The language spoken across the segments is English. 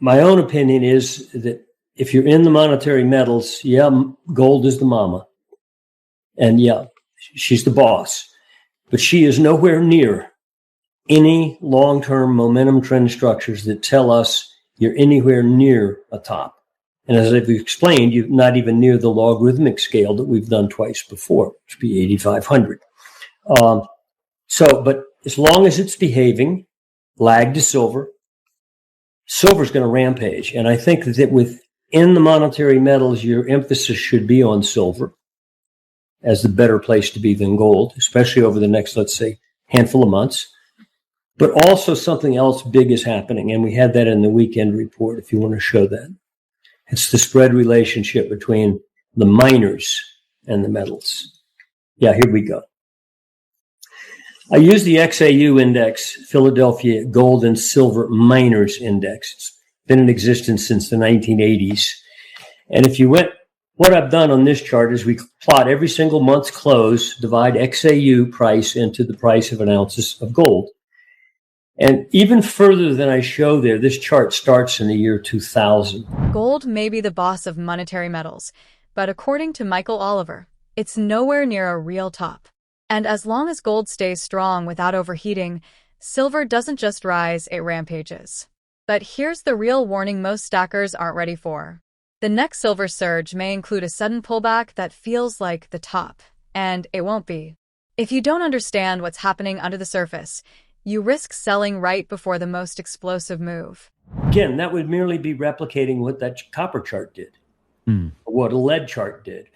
my own opinion is that if you're in the monetary metals, gold is the mama. And she's the boss. But she is nowhere near any long-term momentum trend structures that tell us you're anywhere near a top. And as I've explained, you're not even near the logarithmic scale that we've done twice before, which would be 8,500. But as long as it's behaving, lag to silver's going to rampage. And I think that within the monetary metals, your emphasis should be on silver as the better place to be than gold, especially over the next, let's say, handful of months. But also something else big is happening, and we had that in the weekend report if you want to show that. It's the spread relationship between the miners and the metals. Yeah, here we go. I use the XAU index, Philadelphia Gold and Silver Miners Index. It's been in existence since the 1980s. And what I've done on this chart is we plot every single month's close, divide XAU price into the price of an ounce of gold. And even further than I show there, this chart starts in the year 2000. Gold may be the boss of monetary metals, but according to Michael Oliver, it's nowhere near a real top. And as long as gold stays strong without overheating, silver doesn't just rise, it rampages. But here's the real warning most stackers aren't ready for. The next silver surge may include a sudden pullback that feels like the top, and it won't be. If you don't understand what's happening under the surface, you risk selling right before the most explosive move. Again, that would merely be replicating what that copper chart did, or what a lead chart did,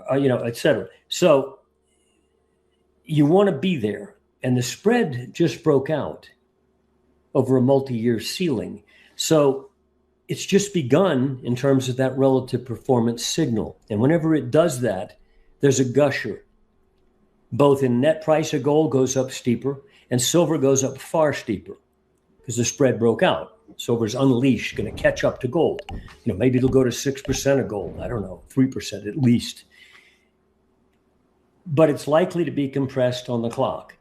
et cetera. So you want to be there. And the spread just broke out over a multi-year ceiling. So it's just begun in terms of that relative performance signal. And whenever it does that, there's a gusher. Both in net price of gold goes up steeper, and silver goes up far steeper because the spread broke out. Silver's unleashed, going to catch up to gold. Maybe it'll go to 6% of gold. I don't know, 3% at least. But it's likely to be compressed on the clock.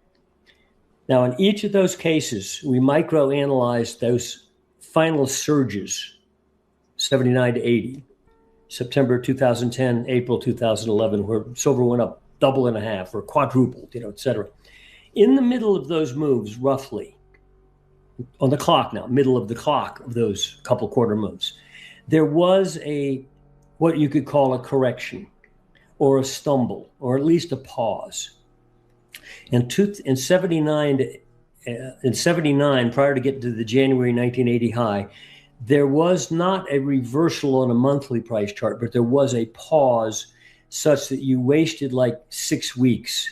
Now, in each of those cases, we micro-analyzed those final surges, 79 to 80, September 2010, April 2011, where silver went up double and a half or quadrupled, et cetera. In the middle of those moves, roughly, on the clock now, middle of the clock of those couple quarter moves, there was what you could call a correction or a stumble, or at least a pause. In 79, prior to getting to the January 1980 high, there was not a reversal on a monthly price chart, but there was a pause such that you wasted like 6 weeks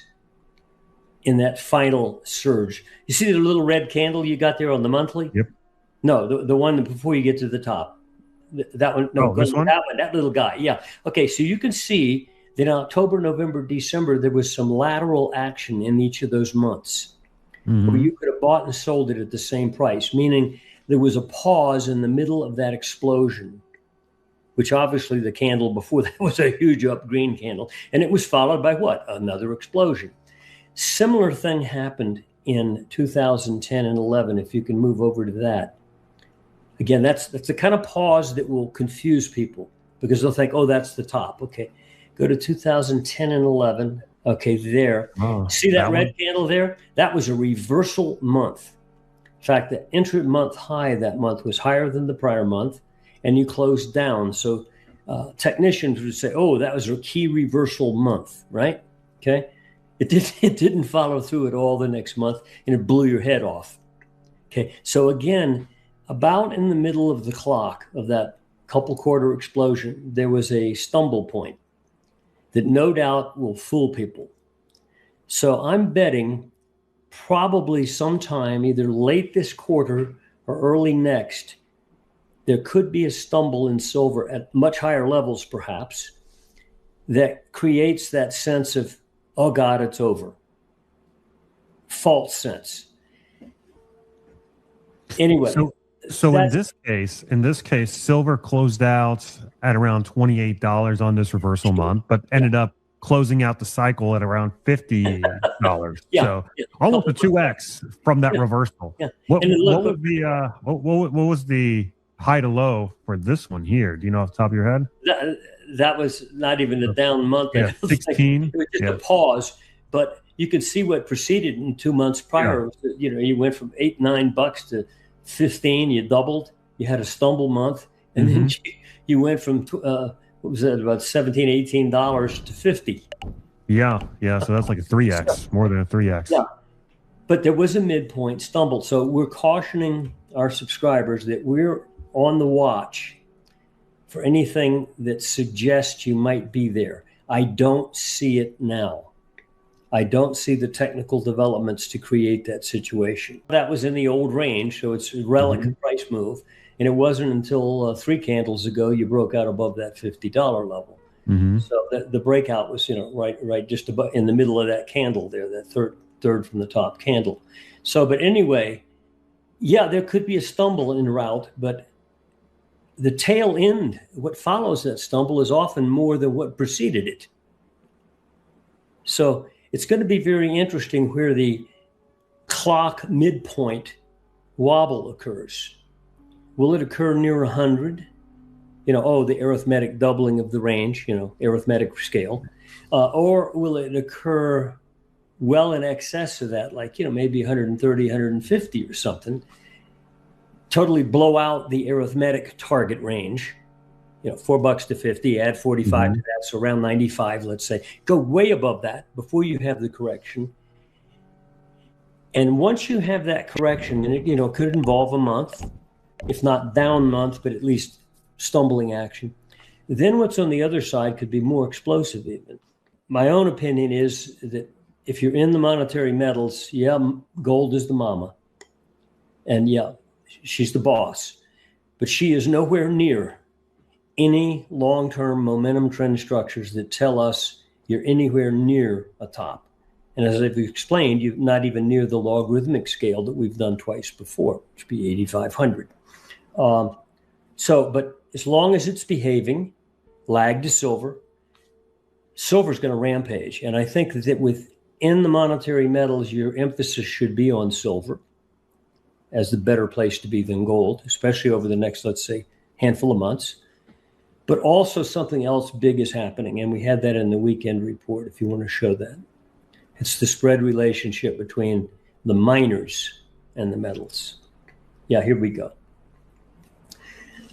in that final surge. You see the little red candle you got there on the monthly? Yep. No, the one before you get to the top. That one. No, this one? That little guy. Yeah. Okay, so you can see that in October, November, December, there was some lateral action in each of those months where you could have bought and sold it at the same price, meaning there was a pause in the middle of that explosion, which obviously the candle before that was a huge up green candle. And it was followed by what? Another explosion. Similar thing happened in 2010 and 11, if you can move over to that. Again, that's the kind of pause that will confuse people because they'll think, oh, that's the top. Okay, go to 2010 and 11. Okay, there. Oh, see that red candle there? That was a reversal month. In fact, the intra-month high that month was higher than the prior month, and you closed down. So technicians would say, oh, that was a key reversal month, right? Okay. It didn't follow through at all the next month, and it blew your head off. Okay. So again, about in the middle of the clock of that couple quarter explosion, there was a stumble point that no doubt will fool people. So I'm betting probably sometime either late this quarter or early next, there could be a stumble in silver at much higher levels, perhaps, that creates that sense of, oh God, it's over. False sense. Anyway. So in this case, silver closed out at around $28 on this reversal month, but ended up closing out the cycle at around $50. Almost a 2x from that reversal. Yeah. What was the high to low for this one here? Do you know off the top of your head? That was not even a down month. Yeah, 16. It was just a pause. But you can see what preceded in 2 months prior. Yeah. You know, you went from $8, $9 to 15. You doubled. You had a stumble month, and then you went from what was that, about $17, $18 to 50. Yeah. So that's like a 3x, more than a 3x. Yeah. But there was a midpoint stumble. So we're cautioning our subscribers that we're on the watch for anything that suggests you might be there. I don't see it now. I don't see the technical developments to create that situation. That was in the old range, so it's a relic price move. And it wasn't until 3 candles ago you broke out above that $50 level. So the breakout was, you know, right just about in the middle of that candle there, that third from the top candle. So, but anyway, yeah, there could be a stumble en route, but the tail end, what follows that stumble, is often more than what preceded it. So it's going to be very interesting where the clock midpoint wobble occurs. Will it occur near 100? You know, the arithmetic doubling of the range, you know, arithmetic scale. Or will it occur well in excess of that, like, you know, maybe 130, 150 or something, totally blow out the arithmetic target range, you know, $4 to 50, add 45 to that, so around 95, let's say. Go way above that before you have the correction. And once you have that correction, and it, you know, could involve a month, if not down month, but at least stumbling action, then what's on the other side could be more explosive even. My own opinion is that if you're in the monetary metals, yeah, gold is the mama. And yeah, she's the boss. But she is nowhere near any long-term momentum trend structures that tell us you're anywhere near a top. And as I've explained, you're not even near the logarithmic scale that we've done twice before, which would be 8,500. But as long as it's behaving, lag to silver, silver's going to rampage. And I think that within the monetary metals, your emphasis should be on silver as the better place to be than gold, especially over the next, let's say, handful of months. But also something else big is happening, and we had that in the weekend report, if you want to show that. It's the spread relationship between the miners and the metals. Yeah, here we go.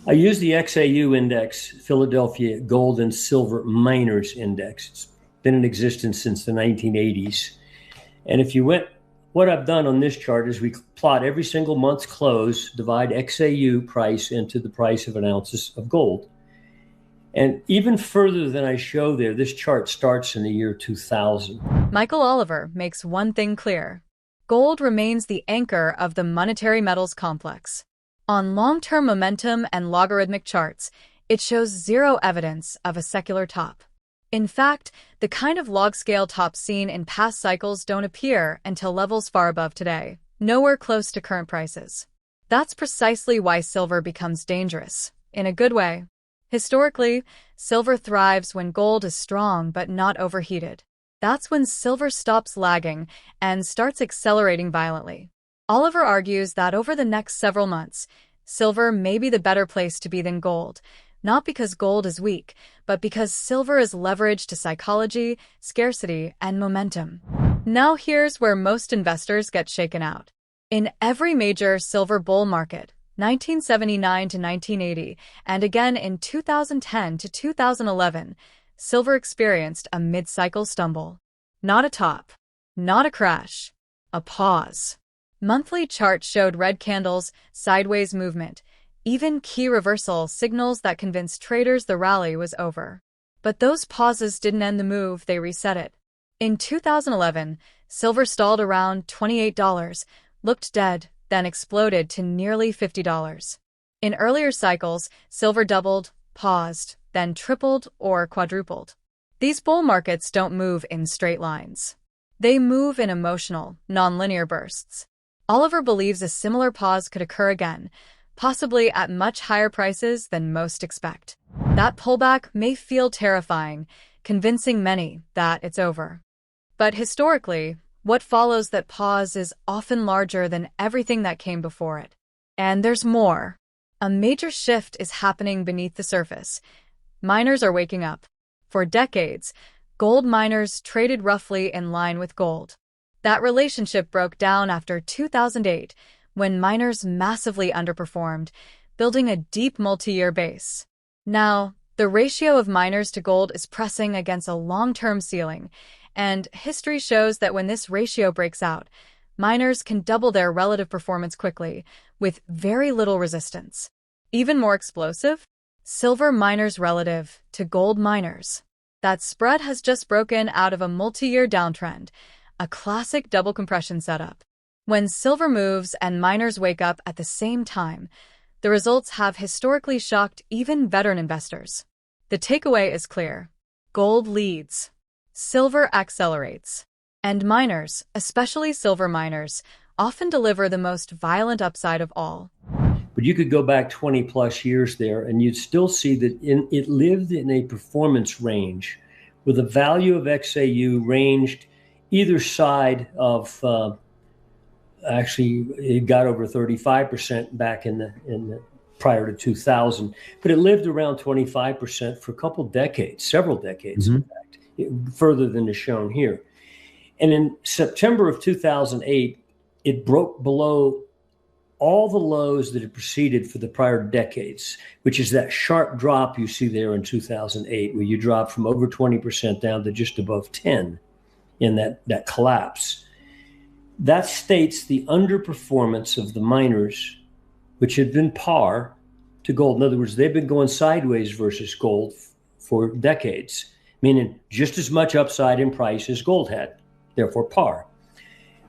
I use the XAU index, Philadelphia Gold and Silver Miners Index. It's been in existence since the 1980s. And if you went, what I've done on this chart is we plot every single month's close, divide XAU price into the price of an ounce of gold. And even further than I show there, this chart starts in the year 2000. Michael Oliver makes one thing clear. Gold remains the anchor of the monetary metals complex. On long-term momentum and logarithmic charts, it shows zero evidence of a secular top. In fact, the kind of log-scale tops seen in past cycles don't appear until levels far above today, nowhere close to current prices. That's precisely why silver becomes dangerous, in a good way. Historically, silver thrives when gold is strong but not overheated. That's when silver stops lagging and starts accelerating violently. Oliver argues that over the next several months, silver may be the better place to be than gold, not because gold is weak, but because silver is leveraged to psychology, scarcity, and momentum. Now here's where most investors get shaken out. In every major silver bull market, 1979 to 1980, and again in 2010 to 2011, silver experienced a mid-cycle stumble. Not a top, not a crash, a pause. Monthly charts showed red candles, sideways movement, even key reversal signals that convinced traders the rally was over. But those pauses didn't end the move, they reset it. In 2011, silver stalled around $28, looked dead, then exploded to nearly $50. In earlier cycles, silver doubled, paused, then tripled or quadrupled. These bull markets don't move in straight lines. They move in emotional, nonlinear bursts. Oliver believes a similar pause could occur again, possibly at much higher prices than most expect. That pullback may feel terrifying, convincing many that it's over. But historically, what follows that pause is often larger than everything that came before it. And there's more. A major shift is happening beneath the surface. Miners are waking up. For decades, gold miners traded roughly in line with gold. That relationship broke down after 2008, when miners massively underperformed, building a deep multi-year base. Now, the ratio of miners to gold is pressing against a long-term ceiling, and history shows that when this ratio breaks out, miners can double their relative performance quickly, with very little resistance. Even more explosive? Silver miners relative to gold miners. That spread has just broken out of a multi-year downtrend, a classic double compression setup. When silver moves and miners wake up at the same time, the results have historically shocked even veteran investors. The takeaway is clear. Gold leads. Silver accelerates. And miners, especially silver miners, often deliver the most violent upside of all. But you could go back 20 plus years there and you'd still see that it lived in a performance range where the value of XAU ranged either side of, actually it got over 35% back in the prior to 2000, but it lived around 25% for a couple decades, several decades, in fact, further than is shown here. And in September of 2008, it broke below all the lows that had preceded for the prior decades, which is that sharp drop you see there in 2008, where you drop from over 20% down to just above 10 in that collapse. That states the underperformance of the miners, which had been par to gold. In other words, they've been going sideways versus gold for decades, meaning just as much upside in price as gold had, therefore par.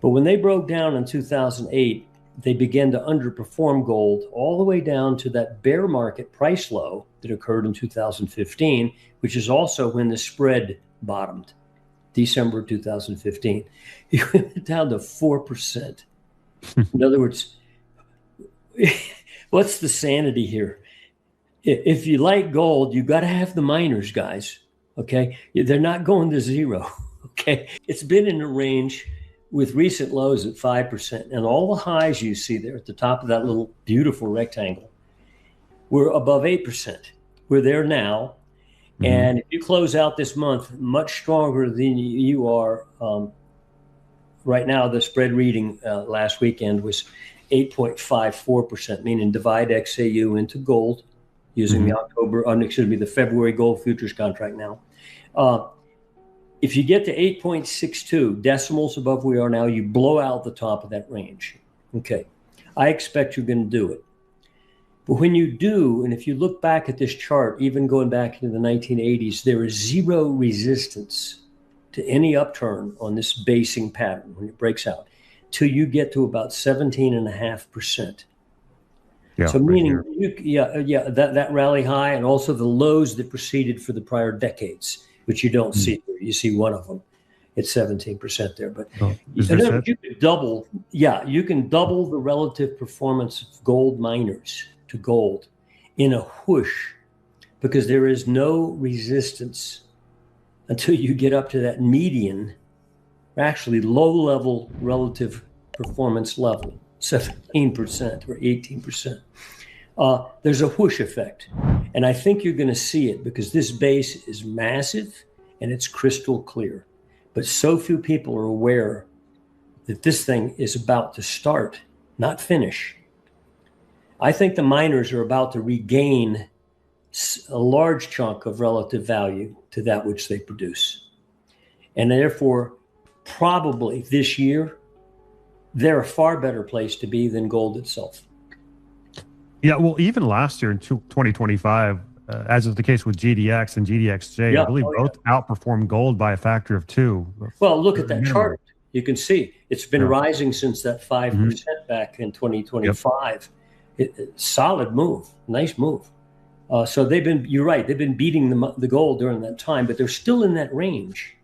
But when they broke down in 2008, they began to underperform gold all the way down to that bear market price low that occurred in 2015, which is also when the spread bottomed, December 2015. It went down to 4%. In other words, what's the sanity here? If you like gold, you got to have the miners, guys. Okay, they're not going to zero. Okay, it's been in a range with recent lows at 5%, and all the highs you see there at the top of that little beautiful rectangle were above 8%. We're there now, and if you close out this month much stronger than you are right now, the spread reading last weekend was 8.54%, meaning divide XAU into gold using the February gold futures contract now. If you get to 8.62 decimals above where we are now, you blow out the top of that range. Okay, I expect you're going to do it. But when you do, and if you look back at this chart, even going back into the 1980s, there is zero resistance to any upturn on this basing pattern when it breaks out till you get to about 17.5%. Yeah, so meaning, that rally high and also the lows that preceded for the prior decades, which you don't see here. You see one of them. It's 17% there. But you can double, you can double the relative performance of gold miners to gold in a whoosh, because there is no resistance until you get up to that median, actually low-level relative performance level, 17% or 18%. There's a whoosh effect. And I think you're going to see it because this base is massive and it's crystal clear. But so few people are aware that this thing is about to start, not finish. I think the miners are about to regain a large chunk of relative value to that which they produce. And therefore, probably this year, they're a far better place to be than gold itself. Yeah, well, even last year in 2025, as is the case with GDX and GDXJ, I believe both outperformed gold by a factor of 2. Well, look at that chart. You can see it's been rising since that 5% back in 2025. Solid move, nice move. So they've been, you're right, they've been beating the gold during that time, but they're still in that range.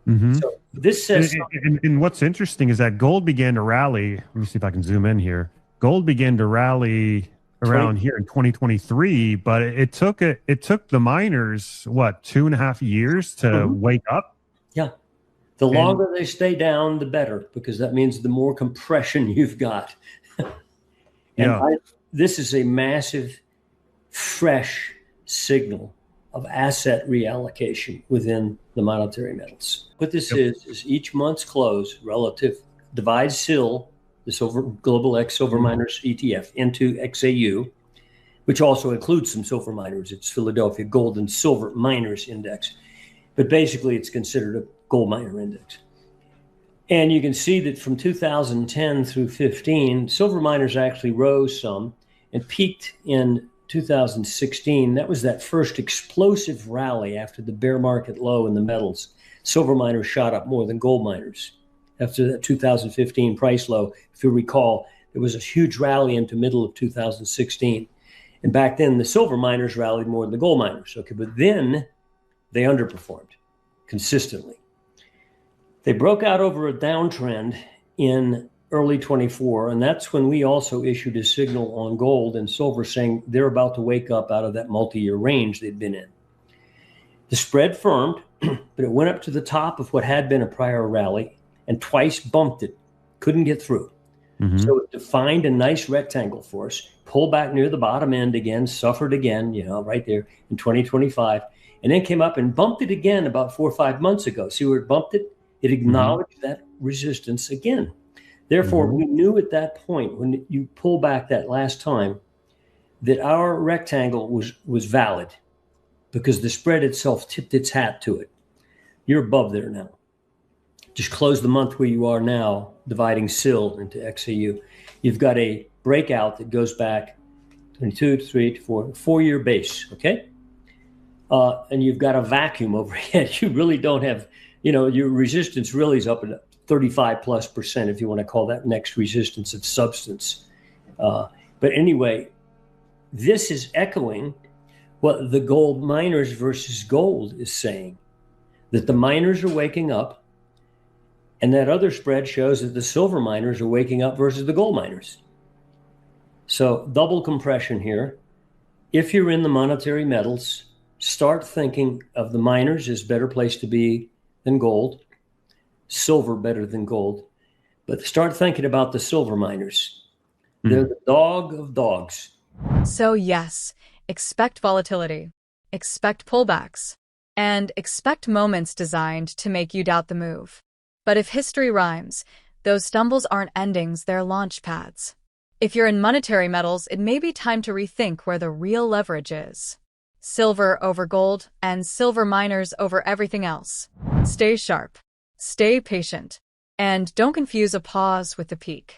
So this says, and what's interesting is that gold began to rally. Let me see if I can zoom in here. Gold began to rally around here in 2023, but it took the miners, what, 2.5 years to wake up? Yeah. The longer they stay down, the better, because that means the more compression you've got. this is a massive, fresh signal of asset reallocation within the monetary metals. What this is each month's close relative divides SIL, this global X silver miners ETF, into XAU, which also includes some silver miners. It's Philadelphia Gold and Silver Miners Index. But basically, it's considered a gold miner index. And you can see that from 2010 through 15, silver miners actually rose some and peaked in 2016. That was that first explosive rally after the bear market low in the metals. Silver miners shot up more than gold miners. After that 2015 price low, if you recall, there was a huge rally into middle of 2016. And back then, the silver miners rallied more than the gold miners. Okay, but then they underperformed consistently. They broke out over a downtrend in early 24, and that's when we also issued a signal on gold and silver saying they're about to wake up out of that multi-year range they'd been in. The spread firmed, but it went up to the top of what had been a prior rally and twice bumped it, couldn't get through. So it defined a nice rectangle for us, pulled back near the bottom end again, suffered again, right there in 2025, and then came up and bumped it again about 4 or 5 months ago. See where it bumped it? It acknowledged that resistance again. Therefore, we knew at that point, when you pull back that last time, that our rectangle was valid because the spread itself tipped its hat to it. You're above there now. Just close the month where you are now, dividing SIL into XAU. You've got a breakout that goes back 22, 23, 24, 4-year base, okay? And you've got a vacuum overhead. You really don't have, your resistance really is up at 35+% if you want to call that next resistance of substance. But anyway, this is echoing what the gold miners versus gold is saying, that the miners are waking up. And that other spread shows that the silver miners are waking up versus the gold miners. So double compression here. If you're in the monetary metals, start thinking of the miners as a better place to be than gold, silver better than gold, but start thinking about the silver miners. They're the dog of dogs. So yes, expect volatility, expect pullbacks, and expect moments designed to make you doubt the move. But if history rhymes, those stumbles aren't endings, they're launch pads. If you're in monetary metals, it may be time to rethink where the real leverage is. Silver over gold, and silver miners over everything else. Stay sharp, stay patient, and don't confuse a pause with a peak.